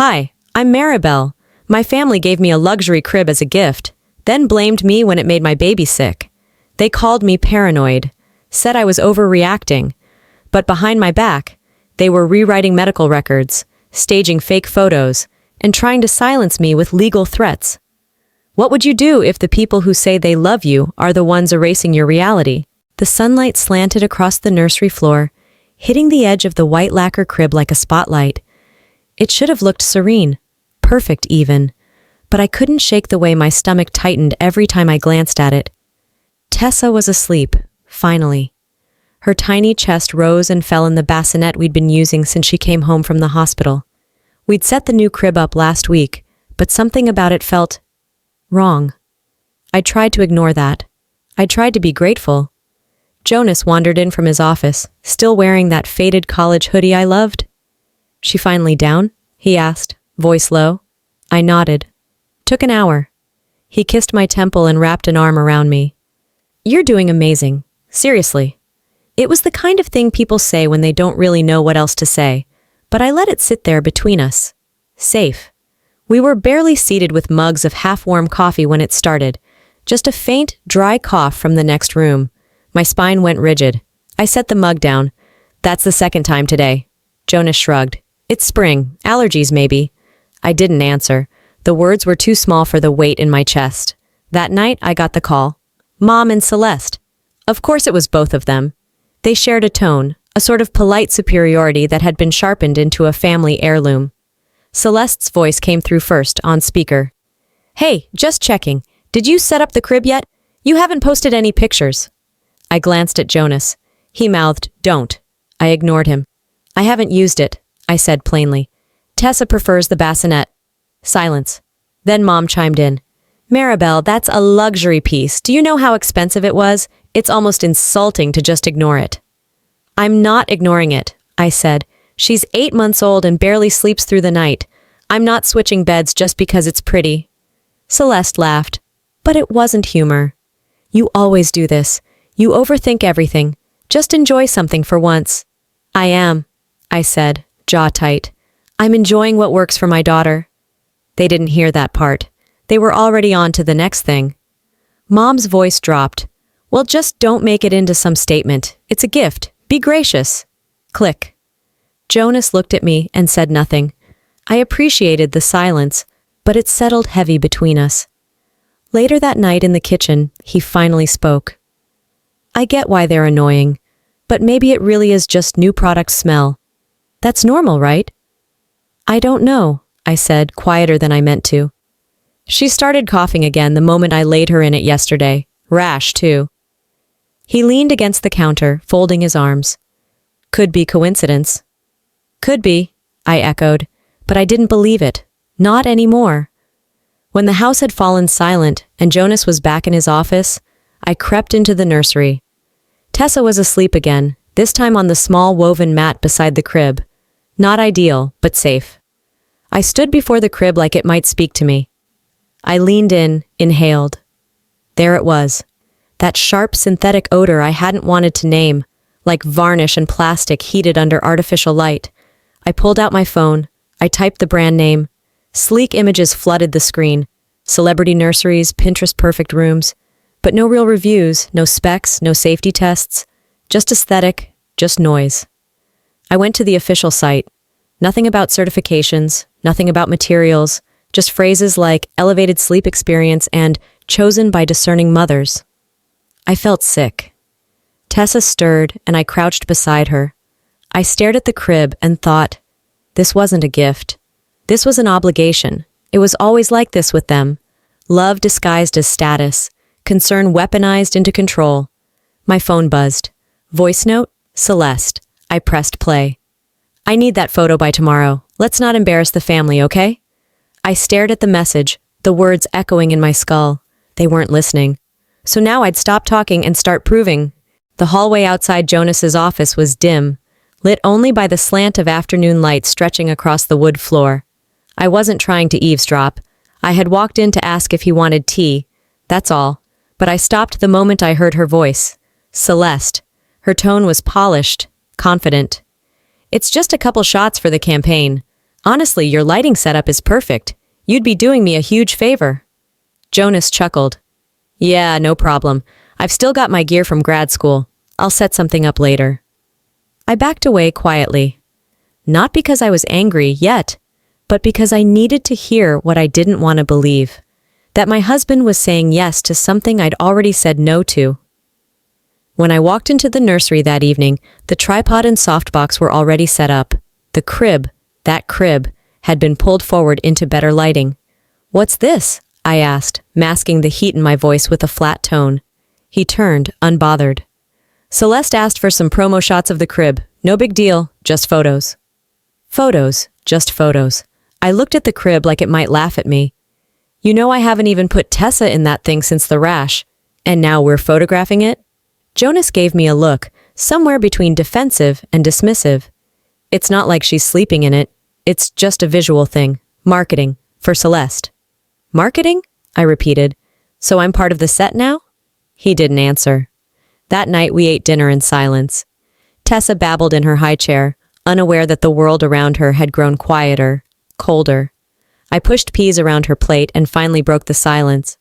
Hi, I'm Maribel. My family gave me a luxury crib as a gift, then blamed me when it made my baby sick. They called me paranoid, said I was overreacting. But behind my back, they were rewriting medical records, staging fake photos, and trying to silence me with legal threats. What would you do if the people who say they love you are the ones erasing your reality? The sunlight slanted across the nursery floor, hitting the edge of the white lacquer crib like a spotlight. It should have looked serene, perfect even, but I couldn't shake the way my stomach tightened every time I glanced at it. Tessa was asleep, finally. Her tiny chest rose and fell in the bassinet we'd been using since she came home from the hospital. We'd set the new crib up last week, but something about it felt wrong. I tried to ignore that. I tried to be grateful. Jonas wandered in from his office, still wearing that faded college hoodie I loved. "She finally down?" he asked, voice low. I nodded. "Took an hour." He kissed my temple and wrapped an arm around me. "You're doing amazing. Seriously." It was the kind of thing people say when they don't really know what else to say, but I let it sit there between us. Safe. We were barely seated with mugs of half-warm coffee when it started, just a faint, dry cough from the next room. My spine went rigid. I set the mug down. "That's the second time today." Jonas shrugged. "It's spring. Allergies, maybe." I didn't answer. The words were too small for the weight in my chest. That night, I got the call. Mom and Celeste. Of course it was both of them. They shared a tone, a sort of polite superiority that had been sharpened into a family heirloom. Celeste's voice came through first, on speaker. "Hey, just checking. Did you set up the crib yet? You haven't posted any pictures." I glanced at Jonas. He mouthed, "Don't." I ignored him. "I haven't used it," I said plainly. "Tessa prefers the bassinet." Silence. Then Mom chimed in. "Maribel, that's a luxury piece. Do you know how expensive it was? It's almost insulting to just ignore it." "I'm not ignoring it," I said. "She's 8 months old and barely sleeps through the night. I'm not switching beds just because it's pretty." Celeste laughed. But it wasn't humor. "You always do this. You overthink everything. Just enjoy something for once." "I am," I said, jaw tight. "I'm enjoying what works for my daughter." They didn't hear that part. They were already on to the next thing. Mom's voice dropped. "Well, just don't make it into some statement. It's a gift. Be gracious." Click. Jonas looked at me and said nothing. I appreciated the silence, but it settled heavy between us. Later that night in the kitchen, he finally spoke. "I get why they're annoying, but maybe it really is just new product smell. That's normal, right?" "I don't know," I said, quieter than I meant to. She started coughing again the moment I laid her in it yesterday. Rash, too. He leaned against the counter, folding his arms. "Could be coincidence." "Could be," I echoed, but I didn't believe it. Not anymore. When the house had fallen silent and Jonas was back in his office, I crept into the nursery. Tessa was asleep again, this time on the small woven mat beside the crib. Not ideal, but safe. I stood before the crib like it might speak to me. I leaned in, inhaled. There it was. That sharp synthetic odor I hadn't wanted to name, like varnish and plastic heated under artificial light. I pulled out my phone. I typed the brand name. Sleek images flooded the screen. Celebrity nurseries, Pinterest-perfect rooms. But no real reviews, no specs, no safety tests. Just aesthetic, just noise. I went to the official site. Nothing about certifications, nothing about materials, just phrases like elevated sleep experience and chosen by discerning mothers. I felt sick. Tessa stirred, and I crouched beside her. I stared at the crib and thought, this wasn't a gift. This was an obligation. It was always like this with them. Love disguised as status. Concern weaponized into control. My phone buzzed. Voice note, Celeste. I pressed play. "I need that photo by tomorrow. Let's not embarrass the family, okay?" I stared at the message, the words echoing in my skull. They weren't listening. So now I'd stop talking and start proving. The hallway outside Jonas's office was dim, lit only by the slant of afternoon light stretching across the wood floor. I wasn't trying to eavesdrop. I had walked in to ask if he wanted tea. That's all. But I stopped the moment I heard her voice. Celeste. Her tone was polished, confident. "It's just a couple shots for the campaign. Honestly, your lighting setup is perfect. You'd be doing me a huge favor. Jonas chuckled. Yeah, no problem. I've still got my gear from grad school. I'll set something up later. I backed away quietly. Not because I was angry yet, but because I needed to hear what I didn't want to believe. That my husband was saying yes to something I'd already said no to. When I walked into the nursery that evening, the tripod and softbox were already set up. The crib, that crib, had been pulled forward into better lighting. What's this? I asked, masking the heat in my voice with a flat tone. He turned, unbothered. Celeste asked for some promo shots of the crib. No big deal, just photos. Photos, just photos. I looked at the crib like it might laugh at me. You know I haven't even put Tessa in that thing since the rash. And now we're photographing it? Jonas gave me a look, somewhere between defensive and dismissive. It's not like she's sleeping in it. It's just a visual thing. Marketing. For Celeste. Marketing? I repeated. So I'm part of the set now? He didn't answer. That night we ate dinner in silence. Tessa babbled in her high chair, unaware that the world around her had grown quieter, colder. I pushed peas around her plate and finally broke the silence.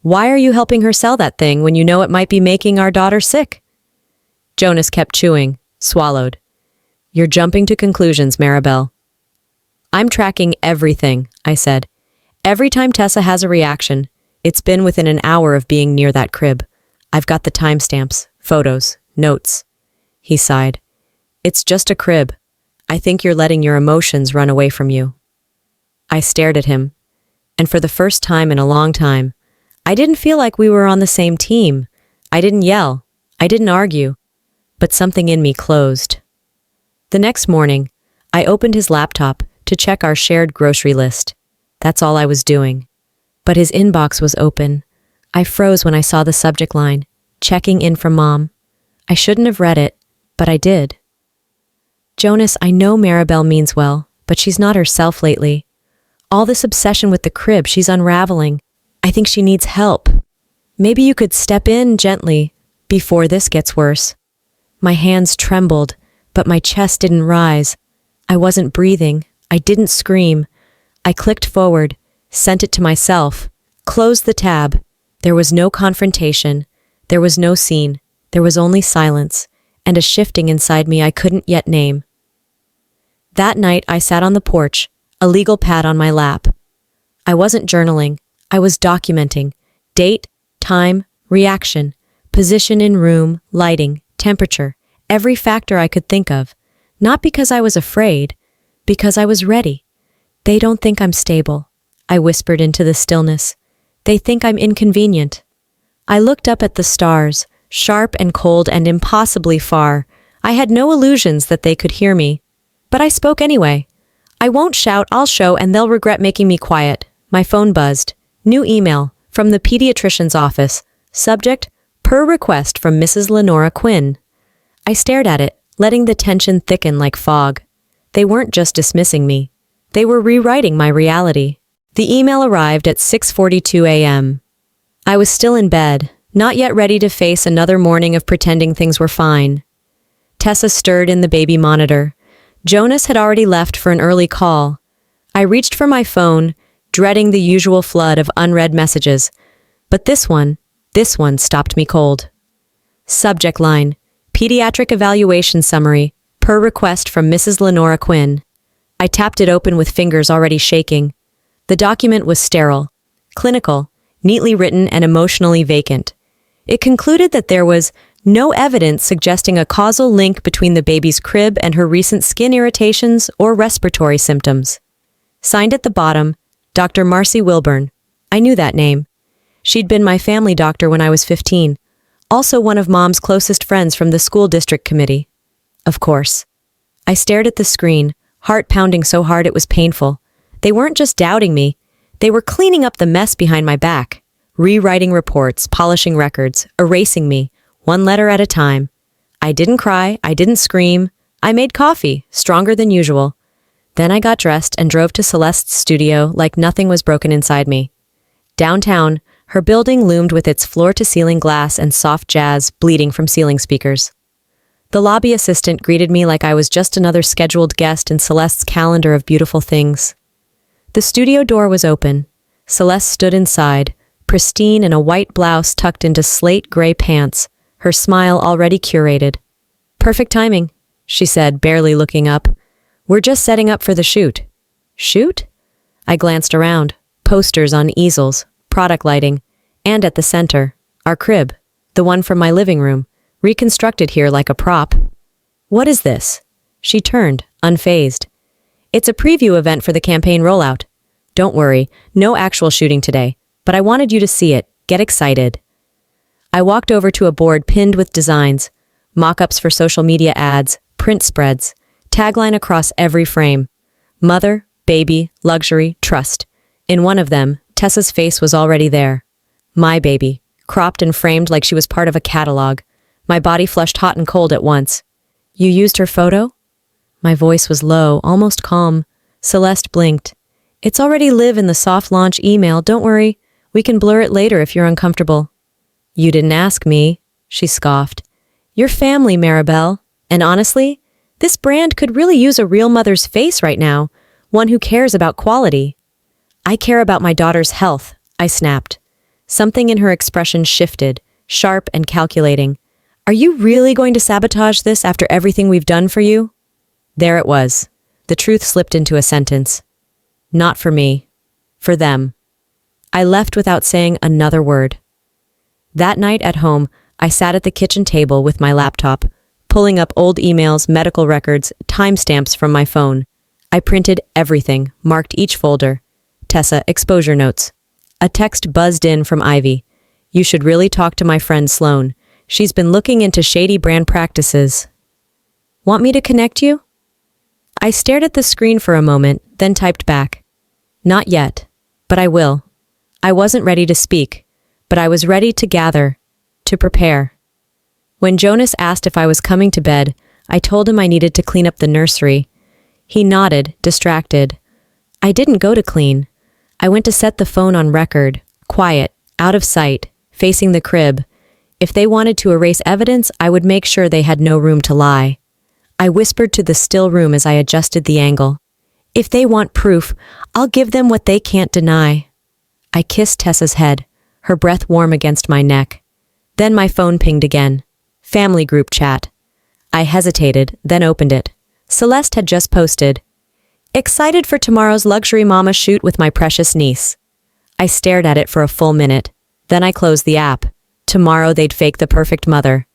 Why are you helping her sell that thing when you know it might be making our daughter sick? Jonas kept chewing, swallowed. You're jumping to conclusions, Maribel. I'm tracking everything, I said. Every time Tessa has a reaction, it's been within an hour of being near that crib. I've got the timestamps, photos, notes. He sighed. It's just a crib. I think you're letting your emotions run away from you. I stared at him, and for the first time in a long time, I didn't feel like we were on the same team. I didn't yell. I didn't argue. But something in me closed. The next morning, I opened his laptop to check our shared grocery list. That's all I was doing. But his inbox was open. I froze when I saw the subject line, checking in from Mom. I shouldn't have read it, but I did. Jonas, I know Maribel means well, but she's not herself lately. All this obsession with the crib, she's unraveling. I think she needs help. Maybe you could step in gently before this gets worse. My hands trembled, but my chest didn't rise. I wasn't breathing. I didn't scream. I clicked forward, sent it to myself, closed the tab. There was no confrontation. There was no scene. There was only silence, and a shifting inside me I couldn't yet name. That night I sat on the porch, a legal pad on my lap. I wasn't journaling. I was documenting. Date, time, reaction, position in room, lighting, temperature, every factor I could think of. Not because I was afraid, because I was ready. They don't think I'm stable, I whispered into the stillness. They think I'm inconvenient. I looked up at the stars, sharp and cold and impossibly far. I had no illusions that they could hear me. But I spoke anyway. I won't shout, I'll show, and they'll regret making me quiet. My phone buzzed. New email from the pediatrician's office. Subject, per request from Mrs. Lenora Quinn. I stared at it, letting the tension thicken like fog. They weren't just dismissing me. They were rewriting my reality. The email arrived at 6:42 a.m. I was still in bed, not yet ready to face another morning of pretending things were fine. Tessa stirred in the baby monitor. Jonas had already left for an early call. I reached for my phone, dreading the usual flood of unread messages. But this one stopped me cold. Subject line, Pediatric Evaluation Summary, per request from Mrs. Lenora Quinn. I tapped it open with fingers already shaking. The document was sterile, clinical, neatly written and emotionally vacant. It concluded that there was no evidence suggesting a causal link between the baby's crib and her recent skin irritations or respiratory symptoms. Signed at the bottom, Dr. Marcy Wilburn. I knew that name. She'd been my family doctor when I was 15, also one of Mom's closest friends from the school district committee. Of course. I stared at the screen, heart pounding so hard it was painful. They weren't just doubting me. They were cleaning up the mess behind my back, rewriting reports, polishing records, erasing me, one letter at a time. I didn't cry, I didn't scream. I made coffee, stronger than usual. Then I got dressed and drove to Celeste's studio like nothing was broken inside me. Downtown, her building loomed with its floor-to-ceiling glass and soft jazz bleeding from ceiling speakers. The lobby assistant greeted me like I was just another scheduled guest in Celeste's calendar of beautiful things. The studio door was open. Celeste stood inside, pristine in a white blouse tucked into slate gray pants, her smile already curated. "Perfect timing," she said, barely looking up. "We're just setting up for the shoot." "Shoot?" I glanced around. Posters on easels, product lighting, and at the center, our crib, the one from my living room, reconstructed here like a prop. "What is this?" She turned, unfazed. "It's a preview event for the campaign rollout. Don't worry, no actual shooting today, but I wanted you to see it. Get excited." I walked over to a board pinned with designs, mock-ups for social media ads, print spreads, tagline across every frame. Mother, baby, luxury, trust. In one of them, Tessa's face was already there. My baby, cropped and framed like she was part of a catalog. My body flushed hot and cold at once. "You used her photo?" My voice was low, almost calm. Celeste blinked. "It's already live in the soft launch email, don't worry. We can blur it later if you're uncomfortable." "You didn't ask me," she scoffed. "You're family, Maribel. And honestly, this brand could really use a real mother's face right now, one who cares about quality." "I care about my daughter's health," I snapped. Something in her expression shifted, sharp and calculating. "Are you really going to sabotage this after everything we've done for you?" There it was. The truth slipped into a sentence. Not for me. For them. I left without saying another word. That night at home, I sat at the kitchen table with my laptop, pulling up old emails, medical records, timestamps from my phone. I printed everything, marked each folder. Tessa, exposure notes. A text buzzed in from Ivy. "You should really talk to my friend Sloane. She's been looking into shady brand practices." "Want me to connect you?" I stared at the screen for a moment, then typed back. "Not yet, but I will." I wasn't ready to speak, but I was ready to gather, to prepare. When Jonas asked if I was coming to bed, I told him I needed to clean up the nursery. He nodded, distracted. I didn't go to clean. I went to set the phone on record, quiet, out of sight, facing the crib. If they wanted to erase evidence, I would make sure they had no room to lie. I whispered to the still room as I adjusted the angle. "If they want proof, I'll give them what they can't deny." I kissed Tessa's head, her breath warm against my neck. Then my phone pinged again. Family group chat. I hesitated, then opened it. Celeste had just posted, "Excited for tomorrow's luxury mama shoot with my precious niece." I stared at it for a full minute. Then I closed the app. Tomorrow they'd fake the perfect mother.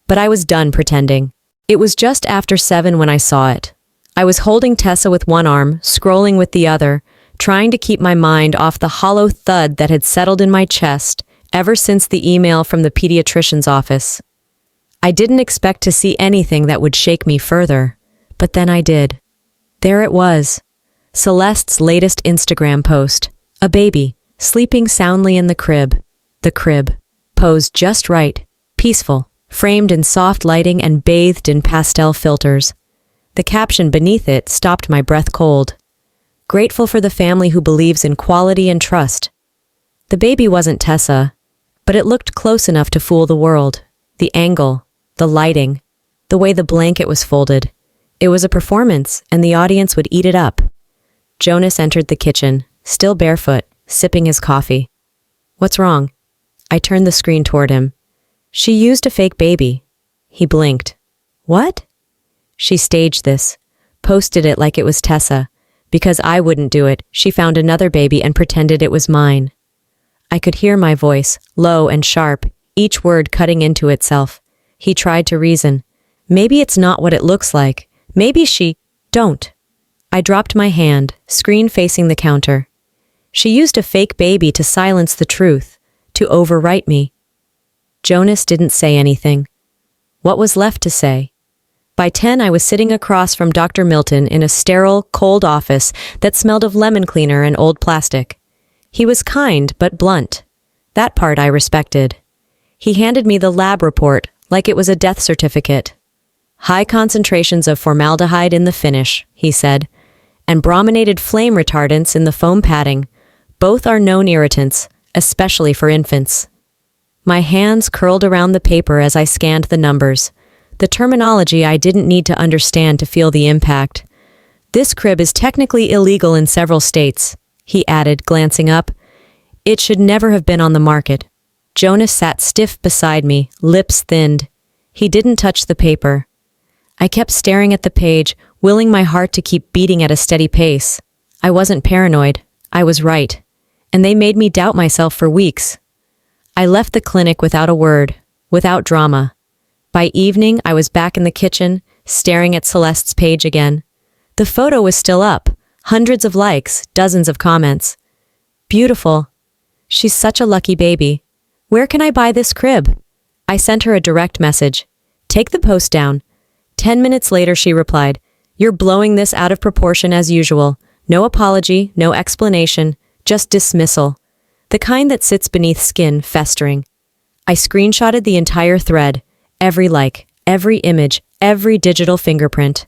But I was done pretending. It was just after 7 when I saw it. I was holding Tessa with one arm, scrolling with the other, trying to keep my mind off the hollow thud that had settled in my chest ever since the email from the pediatrician's office. I didn't expect to see anything that would shake me further, but then I did. There it was. Celeste's latest Instagram post. A baby, sleeping soundly in the crib. The crib. Posed just right. Peaceful. Framed in soft lighting and bathed in pastel filters. The caption beneath it stopped my breath cold. Grateful for the family who believes in quality and trust. The baby wasn't Tessa, but it looked close enough to fool the world. The angle, the lighting, the way the blanket was folded. It was a performance, and the audience would eat it up. Jonas entered the kitchen, still barefoot, sipping his coffee. "What's wrong?" I turned the screen toward him. "She used a fake baby." He blinked. "What?" "She staged this, posted it like it was Tessa. Because I wouldn't do it, she found another baby and pretended it was mine." I could hear my voice, low and sharp, each word cutting into itself. He tried to reason. "Maybe it's not what it looks like. Maybe she—" "Don't." I dropped my hand, screen facing the counter. "She used a fake baby to silence the truth, to overwrite me." Jonas didn't say anything. What was left to say? By 10, I was sitting across from Dr. Milton in a sterile, cold office that smelled of lemon cleaner and old plastic. He was kind but blunt. That part I respected. He handed me the lab report like it was a death certificate. "High concentrations of formaldehyde in the finish," he said, "and brominated flame retardants in the foam padding. Both are known irritants, especially for infants." My hands curled around the paper as I scanned the numbers. the terminology I didn't need to understand to feel the impact. This crib is technically illegal in several states, he added, glancing up. It should never have been on the market. Jonas sat stiff beside me, lips thinned. He didn't touch the paper. I kept staring at the page, willing my heart to keep beating at a steady pace. I wasn't paranoid. I was right. And they made me doubt myself for weeks. I left the clinic without a word, without drama. By evening, I was back in the kitchen, staring at Celeste's page again. The photo was still up, hundreds of likes, dozens of comments. Beautiful. She's such a lucky baby. Where can I buy this crib? I sent her a direct message. Take the post down. 10 minutes later, she replied, You're blowing this out of proportion as usual. No apology, no explanation, just dismissal. The kind that sits beneath skin, festering. I screenshotted the entire thread, every like, every image, every digital fingerprint.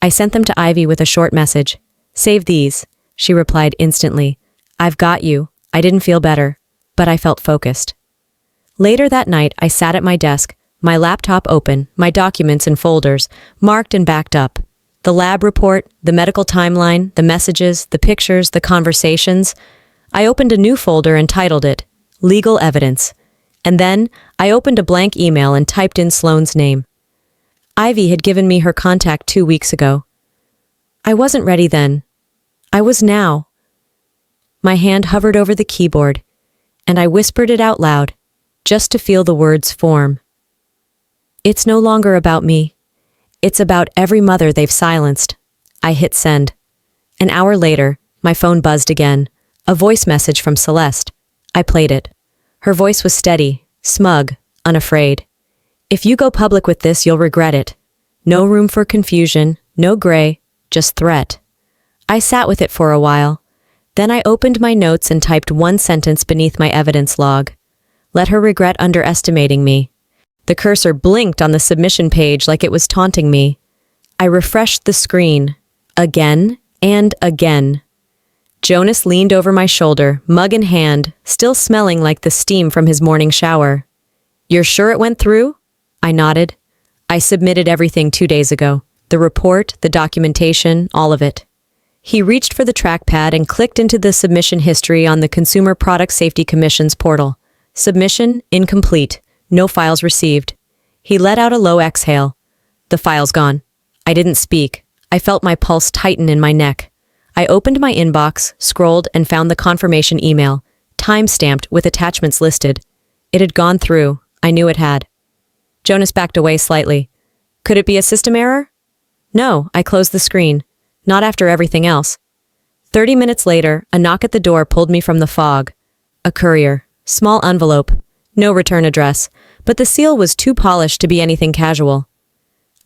I sent them to Ivy with a short message. Save these. She replied instantly. I've got you. I didn't feel better, but I felt focused. Later that night, I sat at my desk, my laptop open, my documents in folders, marked and backed up. The lab report, the medical timeline, the messages, the pictures, the conversations. I opened a new folder and titled it, Legal Evidence. And then, I opened a blank email and typed in Sloane's name. Ivy had given me her contact 2 weeks ago. I wasn't ready then. I was now. My hand hovered over the keyboard, and I whispered it out loud, just to feel the words form. It's no longer about me. It's about every mother they've silenced. I hit send. An hour later, my phone buzzed again. A voice message from Celeste. I played it. Her voice was steady, smug, unafraid. If you go public with this, you'll regret it. No room for confusion, no gray, just threat. I sat with it for a while. Then I opened my notes and typed one sentence beneath my evidence log. Let her regret underestimating me. The cursor blinked on the submission page like it was taunting me. I refreshed the screen. Again and again. Jonas leaned over my shoulder, mug in hand, still smelling like the steam from his morning shower. You're sure it went through? I nodded. I submitted everything 2 days ago. The report, the documentation, all of it. He reached for the trackpad and clicked into the submission history on the Consumer Product Safety Commission's portal. Submission incomplete. No files received. He let out a low exhale. The file's gone. I didn't speak. I felt my pulse tighten in my neck. I opened my inbox, scrolled, and found the confirmation email, time-stamped with attachments listed. It had gone through. I knew it had. Jonas backed away slightly. Could it be a system error? No, I closed the screen. Not after everything else. 30 minutes later, a knock at the door pulled me from the fog. A courier. Small envelope. No return address, but the seal was too polished to be anything casual.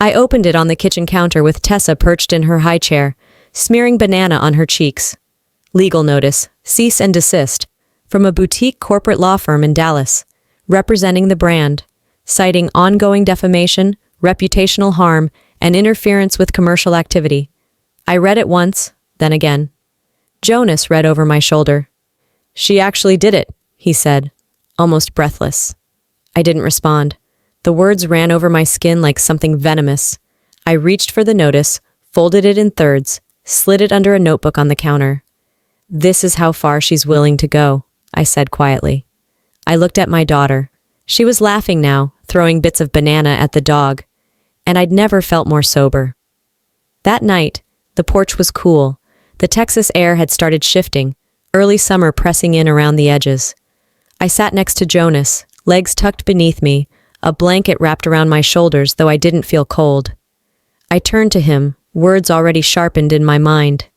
I opened it on the kitchen counter with Tessa perched in her high chair, smearing banana on her cheeks. Legal notice, cease and desist, from a boutique corporate law firm in Dallas, representing the brand, citing ongoing defamation, reputational harm, and interference with commercial activity. I read it once, then again. Jonas read over my shoulder. She actually did it, he said, almost breathless. I didn't respond. The words ran over my skin like something venomous. I reached for the notice, folded it in thirds, slid it under a notebook on the counter. This is how far she's willing to go, I said quietly. I looked at my daughter. She was laughing now, throwing bits of banana at the dog, and I'd never felt more sober. That night, the porch was cool. The Texas air had started shifting, early summer pressing in around the edges. I sat next to Jonas, legs tucked beneath me, a blanket wrapped around my shoulders, though I didn't feel cold. I turned to him, words already sharpened in my mind.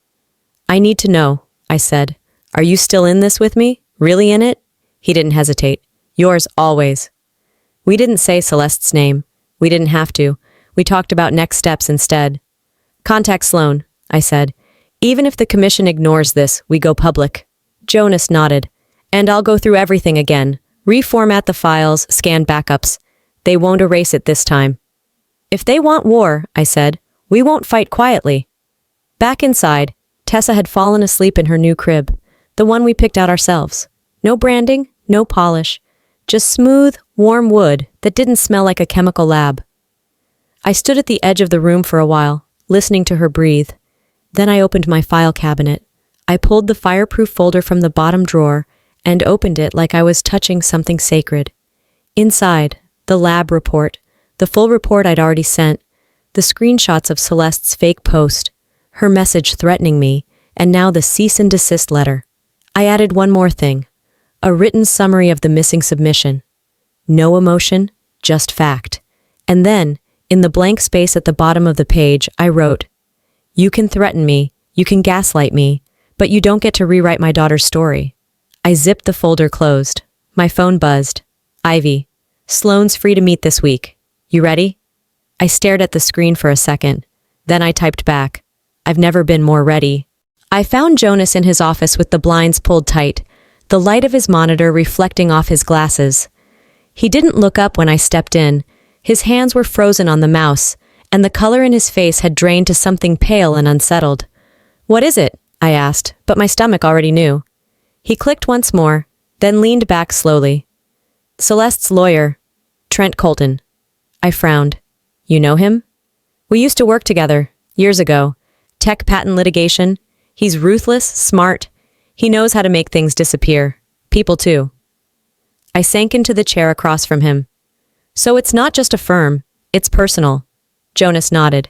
I need to know, I said. Are you still in this with me? Really in it? He didn't hesitate. Yours always. We didn't say Celeste's name. We didn't have to. We talked about next steps instead. Contact Sloane, I said. Even if the commission ignores this, we go public. Jonas nodded. And I'll go through everything again. Reformat the files, scan backups. They won't erase it this time. If they want war, I said, we won't fight quietly. Back inside, Tessa had fallen asleep in her new crib, the one we picked out ourselves. No branding, no polish, just smooth, warm wood that didn't smell like a chemical lab. I stood at the edge of the room for a while, listening to her breathe. Then I opened my file cabinet. I pulled the fireproof folder from the bottom drawer and opened it like I was touching something sacred. Inside, the lab report, the full report I'd already sent, the screenshots of Celeste's fake post, her message threatening me, and now the cease and desist letter. I added one more thing, a written summary of the missing submission. No emotion, just fact. And then, in the blank space at the bottom of the page, I wrote, "You can threaten me, you can gaslight me, but you don't get to rewrite my daughter's story." I zipped the folder closed. My phone buzzed. "Ivy, Sloane's free to meet this week. You ready?" I stared at the screen for a second. Then I typed back, "I've never been more ready." I found Jonas in his office with the blinds pulled tight, the light of his monitor reflecting off his glasses. He didn't look up when I stepped in. His hands were frozen on the mouse, and the color in his face had drained to something pale and unsettled. "What is it?" I asked, but my stomach already knew. He clicked once more, then leaned back slowly. "Celeste's lawyer, Trent Colton." I frowned. "You know him?" "We used to work together, years ago. Tech patent litigation. He's ruthless, smart. He knows how to make things disappear. People too." I sank into the chair across from him. "So it's not just a firm, it's personal." Jonas nodded.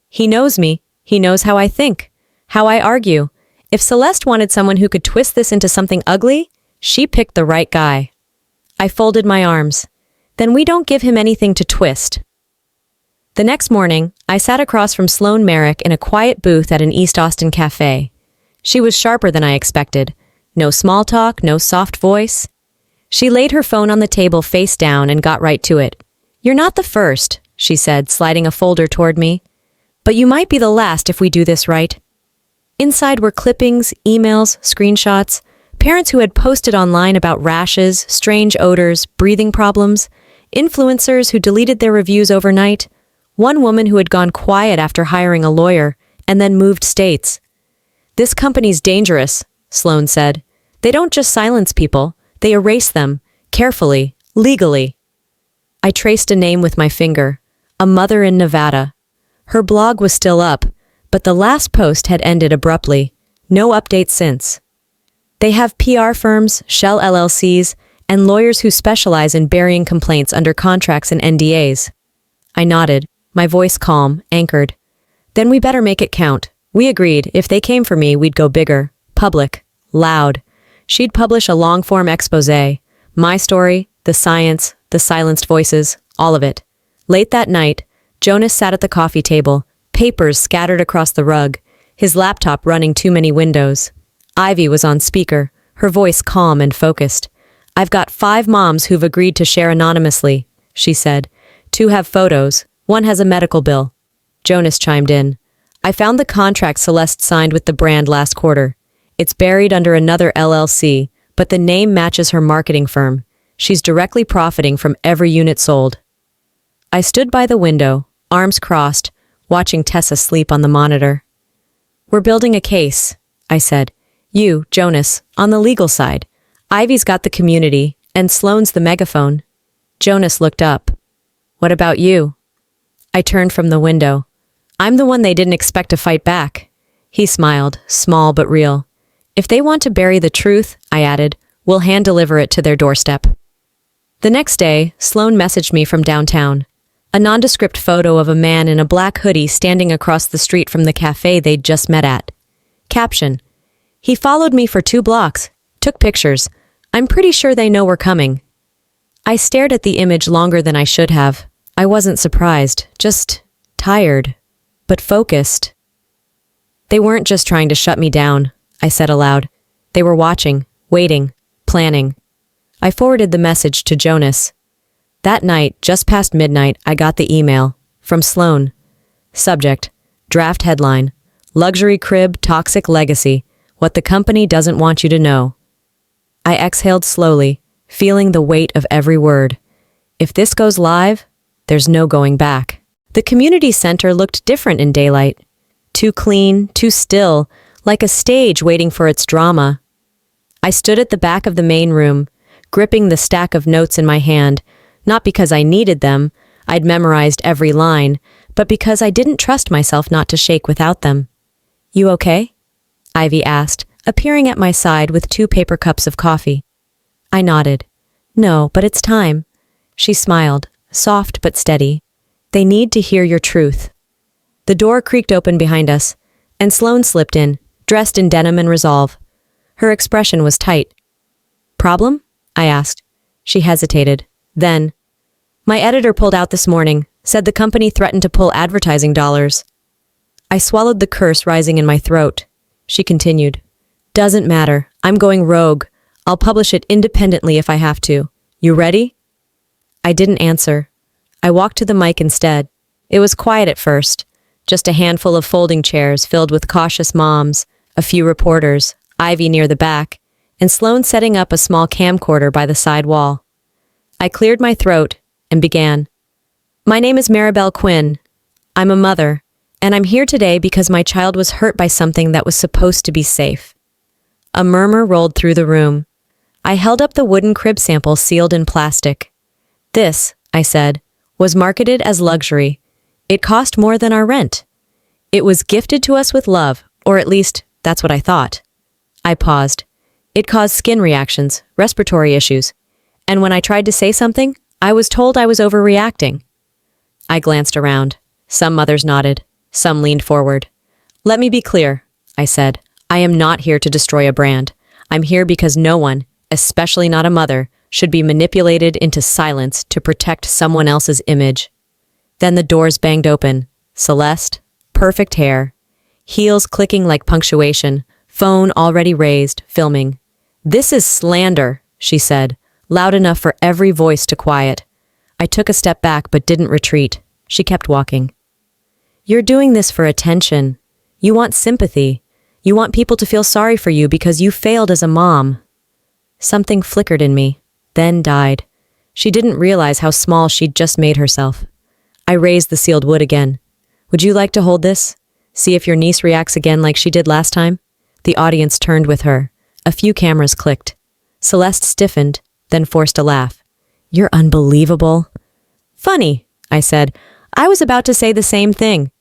"He knows me. He knows how I think, how I argue. If Celeste wanted someone who could twist this into something ugly, she picked the right guy." I folded my arms. "Then we don't give him anything to twist." The next morning, I sat across from Sloane Merrick in a quiet booth at an East Austin cafe. She was sharper than I expected. No small talk, no soft voice. She laid her phone on the table face down and got right to it. "You're not the first," she said, sliding a folder toward me. "But you might be the last if we do this right." Inside were clippings, emails, screenshots, parents who had posted online about rashes, strange odors, breathing problems, influencers who deleted their reviews overnight, one woman who had gone quiet after hiring a lawyer and then moved states. "This company's dangerous," Sloane said. "They don't just silence people, they erase them, carefully, legally." I traced a name with my finger, a mother in Nevada. Her blog was still up, but the last post had ended abruptly. No update since. "They have PR firms, shell LLCs, and lawyers who specialize in burying complaints under contracts and NDAs. I nodded, my voice calm, anchored. "Then we better make it count." We agreed, if they came for me, we'd go bigger, public, loud. She'd publish a long-form exposé. My story, the science, the silenced voices, all of it. Late that night, Jonas sat at the coffee table, papers scattered across the rug, his laptop running too many windows. Ivy was on speaker, her voice calm and focused. "I've got 5 moms who've agreed to share anonymously," she said. 2 have photos, 1 has a medical bill. Jonas chimed in. "I found the contract Celeste signed with the brand last quarter. It's buried under another LLC, but the name matches her marketing firm. She's directly profiting from every unit sold." I stood by the window, arms crossed, watching Tessa sleep on the monitor. "We're building a case," I said. "You, Jonas, on the legal side. Ivy's got the community, and Sloane's the megaphone." Jonas looked up. "What about you?" I turned from the window. "I'm the one they didn't expect to fight back." He smiled, small but real. "If they want to bury the truth," I added, "we'll hand-deliver it to their doorstep." The next day, Sloane messaged me from downtown. A nondescript photo of a man in a black hoodie standing across the street from the cafe they'd just met at. Caption: "He followed me for 2 blocks, took pictures. I'm pretty sure they know we're coming." I stared at the image longer than I should have. I wasn't surprised, just tired, but focused. "They weren't just trying to shut me down," I said aloud. "They were watching, waiting, planning." I forwarded the message to Jonas. That night, just past midnight, I got the email from Sloane. Subject: draft headline, "Luxury crib, toxic legacy, what the company doesn't want you to know." I exhaled slowly, feeling the weight of every word. If this goes live, there's no going back. The community center looked different in daylight. Too clean, too still, like a stage waiting for its drama. I stood at the back of the main room, gripping the stack of notes in my hand, not because I needed them. I'd memorized every line, but because I didn't trust myself not to shake without them. "You okay?" Ivy asked, appearing at my side with 2 paper cups of coffee. I nodded. "No, but it's time." She smiled, soft but steady. "They need to hear your truth." The door creaked open behind us, and Sloane slipped in, dressed in denim and resolve. Her expression was tight. "Problem?" I asked. She hesitated. Then, "My editor pulled out this morning, said the company threatened to pull advertising dollars." I swallowed the curse rising in my throat. She continued. "Doesn't matter. I'm going rogue. I'll publish it independently if I have to. You ready?" I didn't answer. I walked to the mic instead. It was quiet at first. Just a handful of folding chairs filled with cautious moms, a few reporters, Ivy near the back, and Sloane setting up a small camcorder by the side wall. I cleared my throat and began. "My name is Maribel Quinn. I'm a mother, and I'm here today because my child was hurt by something that was supposed to be safe." A murmur rolled through the room. I held up the wooden crib sample sealed in plastic. "This," I said, "was marketed as luxury. It cost more than our rent. It was gifted to us with love, or at least, that's what I thought." I paused. "It caused skin reactions, respiratory issues, and when I tried to say something, I was told I was overreacting." I glanced around. Some mothers nodded. Some leaned forward. "Let me be clear," I said. "I am not here to destroy a brand. I'm here because no one, especially not a mother, should be manipulated into silence to protect someone else's image." Then the doors banged open. Celeste, perfect hair, heels clicking like punctuation, phone already raised, filming. "This is slander," she said, loud enough for every voice to quiet. I took a step back but didn't retreat. She kept walking. "You're doing this for attention. You want sympathy. You want people to feel sorry for you because you failed as a mom." Something flickered in me, then died. She didn't realize how small she'd just made herself. I raised the sealed wood again. "Would you like to hold this? See if your niece reacts again like she did last time?" The audience turned with her. A few cameras clicked. Celeste stiffened, then forced a laugh. "You're unbelievable." "Funny," I said. "I was about to say the same thing."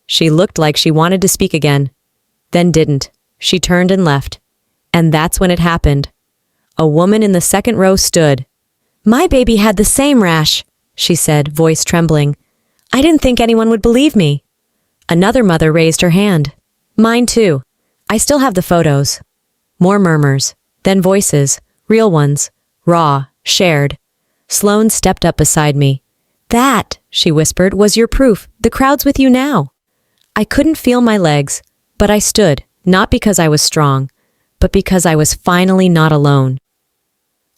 She looked like she wanted to speak again, then didn't. She turned and left. And that's when it happened. A woman in the second row stood. "My baby had the same rash," she said, voice trembling. "I didn't think anyone would believe me." Another mother raised her hand. "Mine too. I still have the photos." More murmurs, then voices, real ones, raw, shared. Sloane stepped up beside me. "That," she whispered, "was your proof. The crowd's with you now." I couldn't feel my legs, but I stood, not because I was strong, but because I was finally not alone.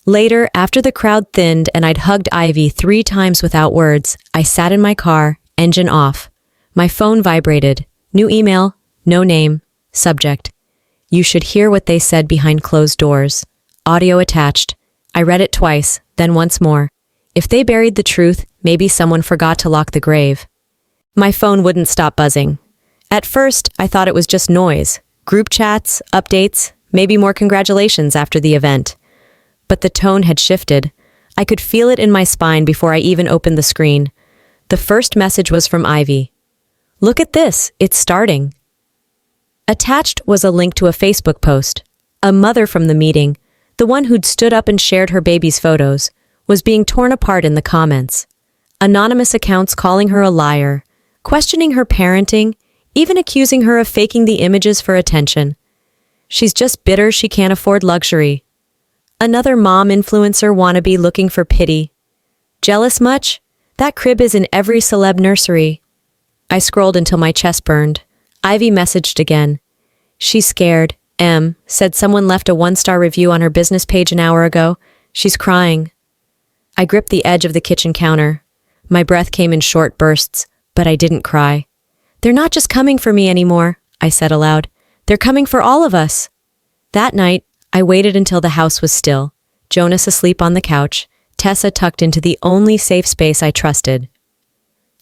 Later, after the crowd thinned and I'd hugged Ivy 3 times without words, I sat in my car, engine off. My phone vibrated. New email, no name, subject. "You should hear what they said behind closed doors." Audio attached. I read it twice, then once more. If they buried the truth, maybe someone forgot to lock the grave. My phone wouldn't stop buzzing. At first, I thought it was just noise. Group chats, updates, maybe more congratulations after the event. But the tone had shifted. I could feel it in my spine before I even opened the screen. The first message was from Ivy. "Look at this, it's starting." Attached was a link to a Facebook post. A mother from the meeting, the one who'd stood up and shared her baby's photos, was being torn apart in the comments. Anonymous accounts calling her a liar, questioning her parenting, even accusing her of faking the images for attention. She's just bitter she can't afford luxury. Another mom influencer wannabe looking for pity. Jealous much? That crib is in every celeb nursery. I scrolled until my chest burned. Ivy messaged again. "She's scared. Said someone left a 1-star review on her business page an hour ago. She's crying." I gripped the edge of the kitchen counter. My breath came in short bursts, but I didn't cry. "They're not just coming for me anymore," I said aloud. "They're coming for all of us." That night, I waited until the house was still, Jonas asleep on the couch, Tessa tucked into the only safe space I trusted.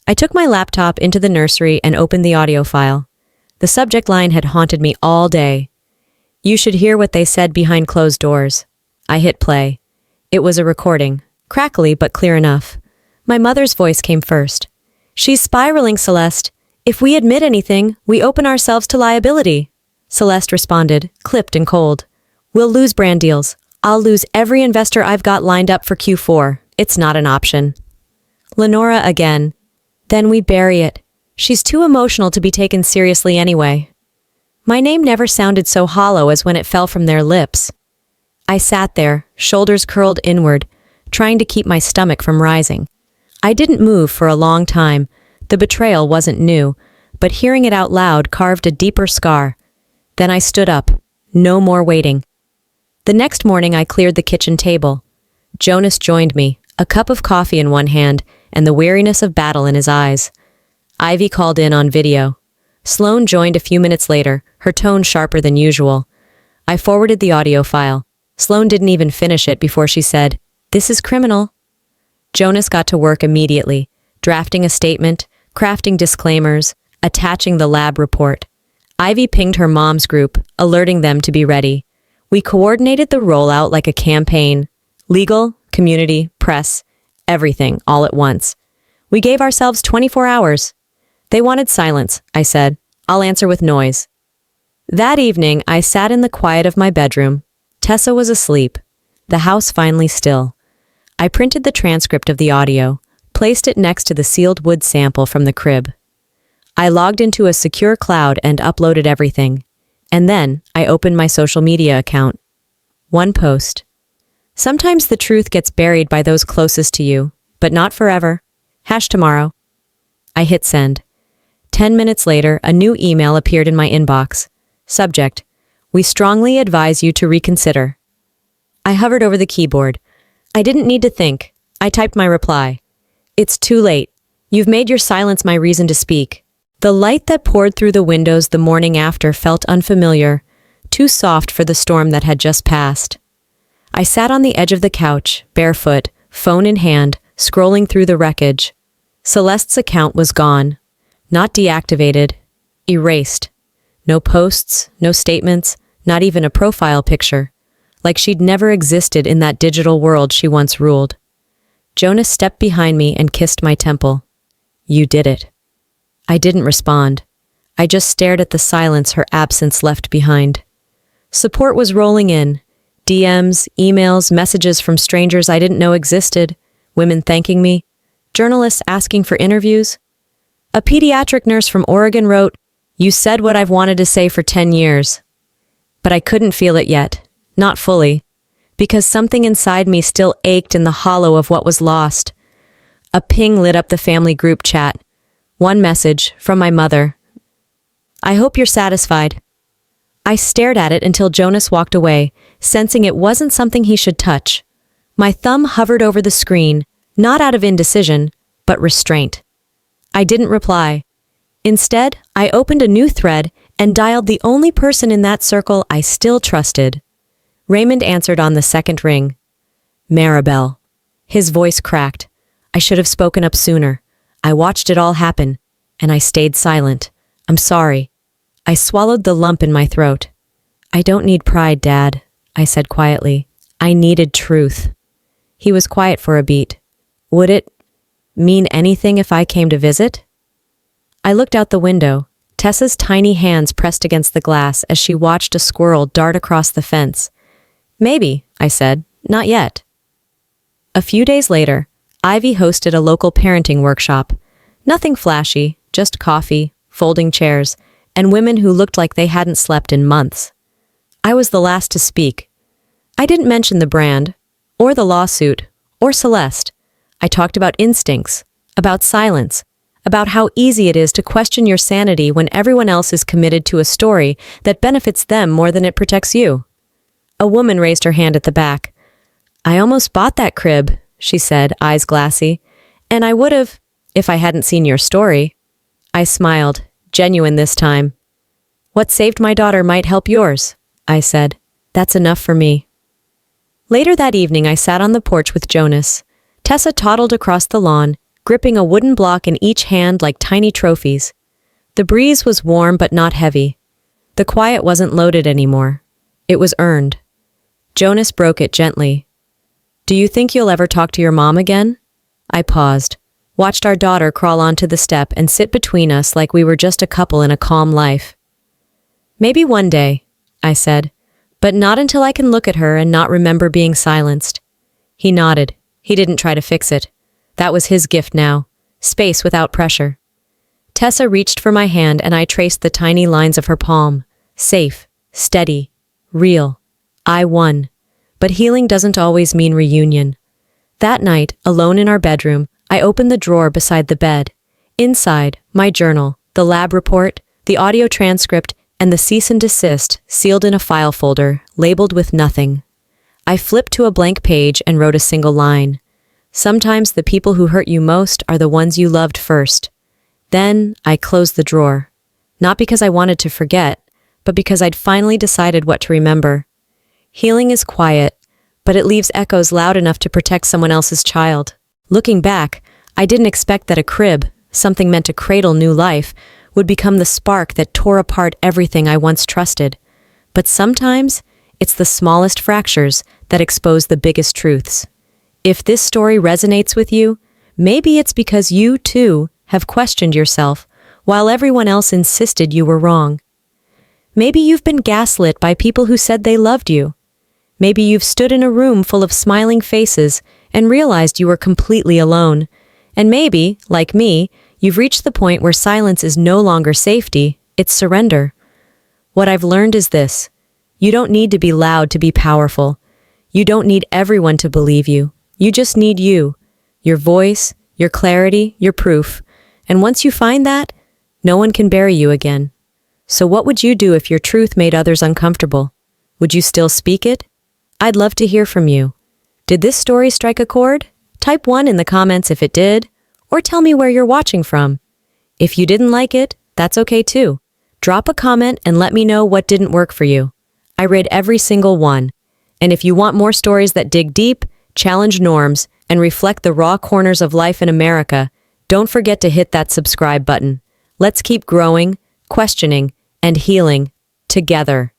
I took my laptop into the nursery and opened the audio file. The subject line had haunted me all day. "You should hear what they said behind closed doors." I hit play. It was a recording, crackly but clear enough. My mother's voice came first. She's spiraling, Celeste. If we admit anything, we open ourselves to liability. Celeste responded, clipped and cold. We'll lose brand deals. I'll lose every investor I've got lined up for Q4. It's not an option. Lenora again. Then we bury it. She's too emotional to be taken seriously anyway. My name never sounded so hollow as when it fell from their lips. I sat there, shoulders curled inward, trying to keep my stomach from rising. I didn't move for a long time. The betrayal wasn't new, but hearing it out loud carved a deeper scar. Then I stood up. No more waiting. The next morning I cleared the kitchen table. Jonas joined me, a cup of coffee in one hand and the weariness of battle in his eyes. Ivy called in on video. Sloane joined a few minutes later, her tone sharper than usual. I forwarded the audio file. Sloane didn't even finish it before she said, "This is criminal." Jonas got to work immediately, drafting a statement, crafting disclaimers, attaching the lab report. Ivy pinged her mom's group, alerting them to be ready. We coordinated the rollout like a campaign. Legal, community, press, everything, all at once. We gave ourselves 24 hours. They wanted silence, I said. I'll answer with noise. That evening, I sat in the quiet of my bedroom. Tessa was asleep. The house finally still. I printed the transcript of the audio, placed it next to the sealed wood sample from the crib. I logged into a secure cloud and uploaded everything. And then I opened my social media account. One post. Sometimes the truth gets buried by those closest to you, but not forever. #tomorrow. I hit send. 10 minutes later, a new email appeared in my inbox. Subject: We strongly advise you to reconsider. I hovered over the keyboard. I didn't need to think. I typed my reply. It's too late. You've made your silence my reason to speak. The light that poured through the windows the morning after felt unfamiliar, too soft for the storm that had just passed. I sat on the edge of the couch, barefoot, phone in hand, scrolling through the wreckage. Celeste's account was gone. Not deactivated. Erased. No posts, no statements, not even a profile picture. Like she'd never existed in that digital world she once ruled. Jonas stepped behind me and kissed my temple. You did it. I didn't respond. I just stared at the silence her absence left behind. Support was rolling in. DMs, emails, messages from strangers I didn't know existed, women thanking me, journalists asking for interviews. A pediatric nurse from Oregon wrote, "You said what I've wanted to say for 10 years. But I couldn't feel it yet, not fully, because something inside me still ached in the hollow of what was lost. A ping lit up the family group chat. One message from my mother. I hope you're satisfied. I stared at it until Jonas walked away, sensing it wasn't something he should touch. My thumb hovered over the screen, not out of indecision, but restraint. I didn't reply. Instead, I opened a new thread and dialed the only person in that circle I still trusted. Raymond answered on the second ring. Maribel. His voice cracked. I should have spoken up sooner. I watched it all happen, and I stayed silent. I'm sorry. I swallowed the lump in my throat. I don't need pride, Dad, I said quietly. I needed truth. He was quiet for a beat. Would it mean anything if I came to visit? I looked out the window. Tessa's tiny hands pressed against the glass as she watched a squirrel dart across the fence. Maybe, I said, not yet. A few days later, Ivy hosted a local parenting workshop. Nothing flashy, just coffee, folding chairs, and women who looked like they hadn't slept in months. I was the last to speak. I didn't mention the brand, or the lawsuit, or Celeste. I talked about instincts, about silence, about how easy it is to question your sanity when everyone else is committed to a story that benefits them more than it protects you. A woman raised her hand at the back. I almost bought that crib, she said, eyes glassy, and I would have, if I hadn't seen your story. I smiled, genuine this time. What saved my daughter might help yours, I said. That's enough for me. Later that evening, I sat on the porch with Jonas. Tessa toddled across the lawn, gripping a wooden block in each hand like tiny trophies. The breeze was warm but not heavy. The quiet wasn't loaded anymore. It was earned. Jonas broke it gently. Do you think you'll ever talk to your mom again? I paused. watched our daughter crawl onto the step and sit between us like we were just a couple in a calm life. "Maybe one day," I said, "but not until I can look at her and not remember being silenced." He nodded. He didn't try to fix it. That was his gift now. Space without pressure. Tessa reached for my hand and I traced the tiny lines of her palm. Safe, steady, real. I won. But healing doesn't always mean reunion. That night, alone in our bedroom, I opened the drawer beside the bed. Inside, my journal, the lab report, the audio transcript, and the cease and desist sealed in a file folder, labeled with nothing. I flipped to a blank page and wrote a single line. "Sometimes the people who hurt you most are the ones you loved first." Then I closed the drawer. Not because I wanted to forget, but because I'd finally decided what to remember. Healing is quiet, but it leaves echoes loud enough to protect someone else's child. Looking back, I didn't expect that a crib, something meant to cradle new life, would become the spark that tore apart everything I once trusted. But sometimes, it's the smallest fractures that expose the biggest truths. If this story resonates with you, maybe it's because you, too, have questioned yourself, while everyone else insisted you were wrong. Maybe you've been gaslit by people who said they loved you. Maybe you've stood in a room full of smiling faces and realized you were completely alone. And maybe, like me, you've reached the point where silence is no longer safety, it's surrender. What I've learned is this: you don't need to be loud to be powerful. You don't need everyone to believe you. You just need you, your voice, your clarity, your proof. And once you find that, no one can bury you again. So what would you do if your truth made others uncomfortable? Would you still speak it? I'd love to hear from you. Did this story strike a chord? Type 1 in the comments if it did, or tell me where you're watching from. If you didn't like it, that's okay too. Drop a comment and let me know what didn't work for you. I read every single one. And if you want more stories that dig deep, challenge norms, and reflect the raw corners of life in America, don't forget to hit that subscribe button. Let's keep growing, questioning, and healing together.